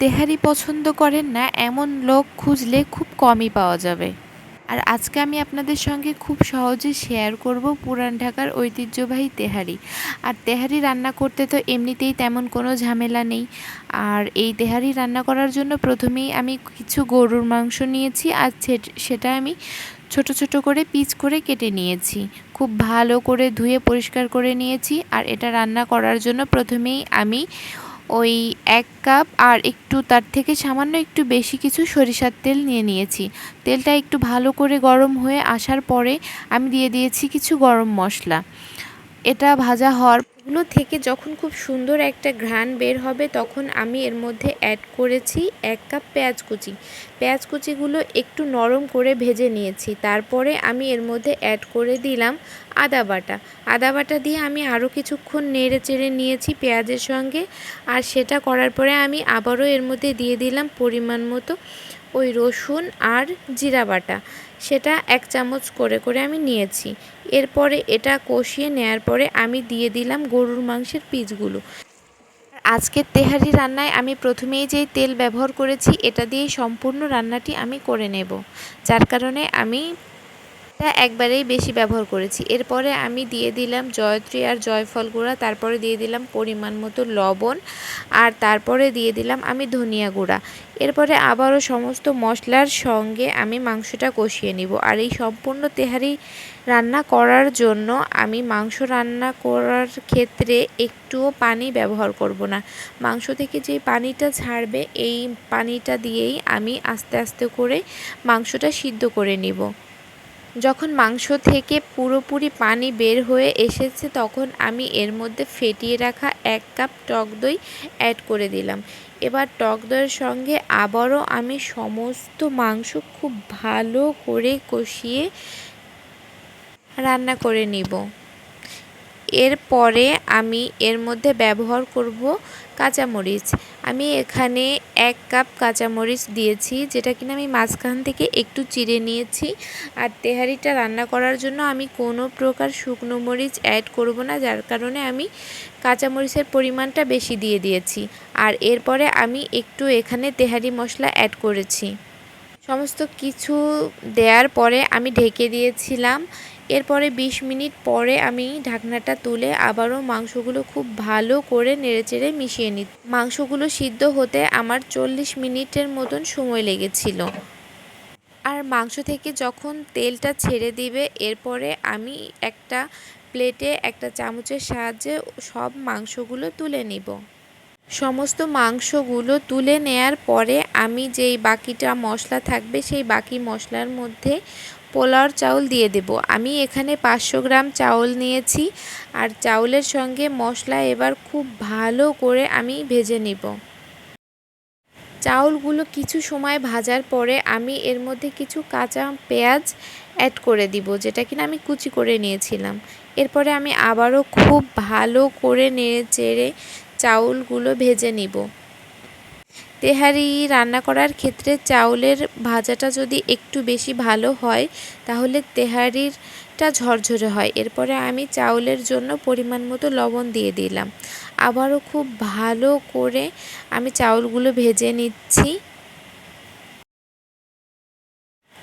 তেহারি পছন্দ করেন না এমন লোক খুঁজলে খুব কমই পাওয়া যাবে। আর আজকে আমি আপনাদের সঙ্গে খুব সহজে শেয়ার করব পুরান ঢাকার ঐতিহ্যবাহী তেহারি। আর তেহারি রান্না করতে তো এমনিতেই তেমন কোনো ঝামেলা নেই। আর এই তেহারি রান্না করার জন্য প্রথমেই আমি কিছু গরুর মাংস নিয়েছি, আর সেটা আমি ছোট ছোট করে পিস করে কেটে নিয়েছি। খুব ভালো করে ধুয়ে পরিষ্কার করে নিয়েছি। আর এটা রান্না করার জন্য প্রথমেই আমি ওই 1 কাপ আর একটু তার থেকে সামান্য একটু বেশি কিছু সরিষার তেল নিয়ে নিয়েছি। তেলটা একটু ভালো করে গরম হয়ে আসার পরে আমি দিয়ে দিয়েছি কিছু গরম মশলা। এটা ভাজা হওয়ার থেকে যখন খুব সুন্দর একটা ঘ্রাণ বের হবে তখন আমি এর মধ্যে অ্যাড করেছি 1 কাপ পেঁয়াজ কুচি। পেঁয়াজ কুচিগুলো একটু নরম করে ভেজে নিয়েছি। তারপরে আমি এর মধ্যে অ্যাড করে দিলাম আদা বাটা। আদা বাটা দিয়ে আমি আরও কিছুক্ষণ নেড়ে চেড়ে নিয়েছি পেঁয়াজের সঙ্গে। আর সেটা করার পরে আমি আবারও এর মধ্যে দিয়ে দিলাম পরিমাণ মতো ওই রসুন আর জিরা বাটা। সেটা 1 চামচ করে আমি নিয়েছি। এরপরে এটা কষিয়ে নেওয়ার পরে আমি দিয়ে দিলাম গরুর মাংসের পিসগুলো। আজকের তেহারি রান্নায় আমি প্রথমেই যেই তেল ব্যবহার করেছি এটা দিয়েই সম্পূর্ণ রান্নাটি আমি করে নেব, যার কারণে আমি এটা একবারেই বেশি ব্যবহার করেছি। এরপরে আমি দিয়ে দিলাম জয়ত্রী আর জয়ফল গুঁড়া, তারপরে দিয়ে দিলাম পরিমাণ মতো লবণ, আর তারপরে দিয়ে দিলাম আমি ধনিয়া গুঁড়া। এরপরে আবারও সমস্ত মশলার সঙ্গে আমি মাংসটা কষিয়ে নিব। আর এই সম্পূর্ণ তেহারি রান্না করার জন্য আমি মাংস রান্না করার ক্ষেত্রে একটুও পানি ব্যবহার করব না। মাংস থেকে যে পানিটা ছাড়বে এই পানিটা দিয়েই আমি আস্তে আস্তে করে মাংসটা সিদ্ধ করে নিব। যখন মাংস থেকে পুরোপুরি পানি বের হয়ে এসেছে তখন আমি এর মধ্যে ফেটিয়ে রাখা 1 কাপ টক দই অ্যাড করে দিলাম। এবার টক দইয়ের সঙ্গে আবারও আমি সমস্ত মাংস খুব ভালো করে কষিয়ে রান্না করে নিব। এরপরে আমি এর মধ্যে ব্যবহার করব কাঁচামরিচ। আমি এখানে 1 কাপ কাঁচামরিচ দিয়েছি, যেটা কিনা আমি মাঝখান থেকে একটু চিড়ে নিয়েছি। আর তেহারিটা রান্না করার জন্য আমি কোনো প্রকার শুকনো মরিচ অ্যাড করব না, যার কারণে আমি কাঁচামরিচের পরিমাণটা বেশি দিয়ে দিয়েছি। আর এরপরে আমি একটু এখানে তেহারি মশলা অ্যাড করেছি। সমস্ত কিছু দেওয়ার পরে আমি ঢেকে দিয়েছিলাম। এরপরে 20 মিনিট পরে আমি ঢাকনাটা তুলে আবারও মাংসগুলো খুব ভালো করে নেড়েচেড়ে মিশিয়ে নিই। মাংসগুলো সিদ্ধ হতে আমার 40 মিনিটের মতন সময় লেগেছিল। আর মাংস থেকে যখন তেলটা ছেড়ে দিবে এরপরে আমি একটা প্লেটে একটা চামচের সাহায্যে সব মাংসগুলো তুলে নিব। সমস্ত মাংসগুলো তুলে নেয়ার পরে আমি যেই বাকিটা মশলা থাকবে সেই বাকি মশলার মধ্যে পোলাওর চাউল দিয়ে দেব। আমি এখানে 500 গ্রাম চাউল নিয়েছি। আর চাউলের সঙ্গে মশলা এবার খুব ভালো করে আমি ভেজে নিব। চাউলগুলো কিছু সময় ভাজার পরে আমি এর মধ্যে কিছু কাঁচা পেঁয়াজ অ্যাড করে দিব, যেটা কিনা আমি কুচি করে নিয়েছিলাম। এরপরে আমি আবারও খুব ভালো করে নেড়ে চেড়ে চাউলগুলো ভেজে নিব। তেহারি রান্না করার ক্ষেত্রে চাউলের ভাজাটা যদি একটু বেশি ভালো হয় তাহলে তেহারিটা ঝরঝরে হয়। এরপরে আমি চাউলের জন্য পরিমাণ মতো লবণ দিয়ে দিলাম। আবারও খুব ভালো করে আমি চাউলগুলো ভেজে নিচ্ছি।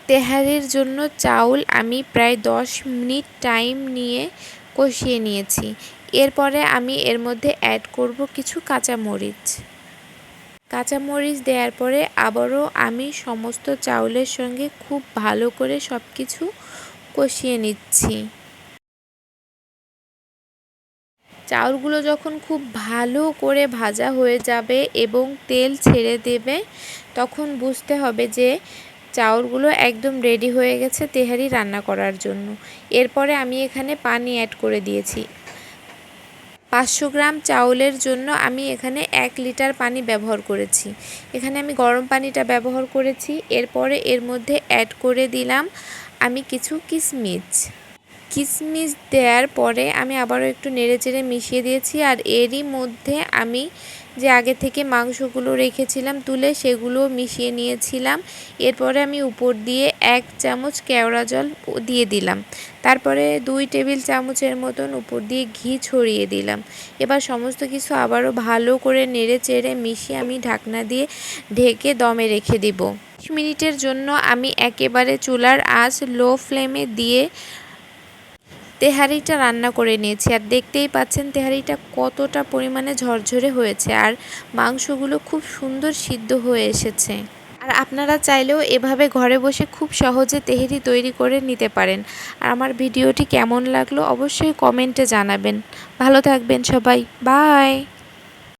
তেহারির জন্য চাউল আমি প্রায় 10 মিনিট টাইম নিয়ে কষিয়ে নিয়েছি। এরপরে আমি এর মধ্যে অ্যাড করব কিছু কাঁচামরিচ। কাঁচামরিচ দেওয়ার পরে আবারও আমি সমস্ত চাউলের সঙ্গে খুব ভালো করে সব কিছু কষিয়ে নিচ্ছি। চাউলগুলো যখন খুব ভালো করে ভাজা হয়ে যাবে এবং তেল ছেড়ে দেবে তখন বুঝতে হবে যে চাউলগুলো একদম রেডি হয়ে গেছে তেহারি রান্না করার জন্য। এরপরে আমি এখানে পানি অ্যাড করে দিয়েছি। 500 গ্রাম চাউলের জন্য আমি এখানে 1 লিটার পানি ব্যবহার করেছি। এখানে আমি গরম পানিটা ব্যবহার করেছি। এরপরে এর মধ্যে অ্যাড করে দিলাম আমি কিছু কিশমিশ দেওয়ার পরে আমি আবারও একটু নেড়েচেড়ে মিশিয়ে দিয়েছি। আর এরই মধ্যে আমি যে আগে থেকে মাংসগুলো রেখেছিলাম তুলে সেগুলো মিশিয়ে নিয়েছিলাম। এরপরে আমি উপর দিয়ে 1 চামচ কেওড়া জল দিয়ে দিলাম। তারপরে 2 টেবিল চামচের মতন উপর দিয়ে ঘি ছড়িয়ে দিলাম। এবার সমস্ত কিছু আবারও ভালো করে নেড়ে চেড়ে মিশিয়ে আমি ঢাকনা দিয়ে ঢেকে দমে রেখে দিব। 20 মিনিটের জন্য আমি একেবারে চুলার আঁচ লো ফ্লেমে দিয়ে তেহারিটা রান্না করে নিয়েছি। আর দেখতেই পাচ্ছেন তেহারিটা কতটা পরিমাণে ঝরঝরে হয়েছে আর মাংসগুলো খুব সুন্দর সিদ্ধ হয়ে এসেছে। আর আপনারা চাইলেও এভাবে ঘরে বসে খুব সহজে তেহারি তৈরি করে নিতে পারেন। আর আমার ভিডিওটি কেমন লাগলো অবশ্যই কমেন্টে জানাবেন। ভালো থাকবেন সবাই, বাই।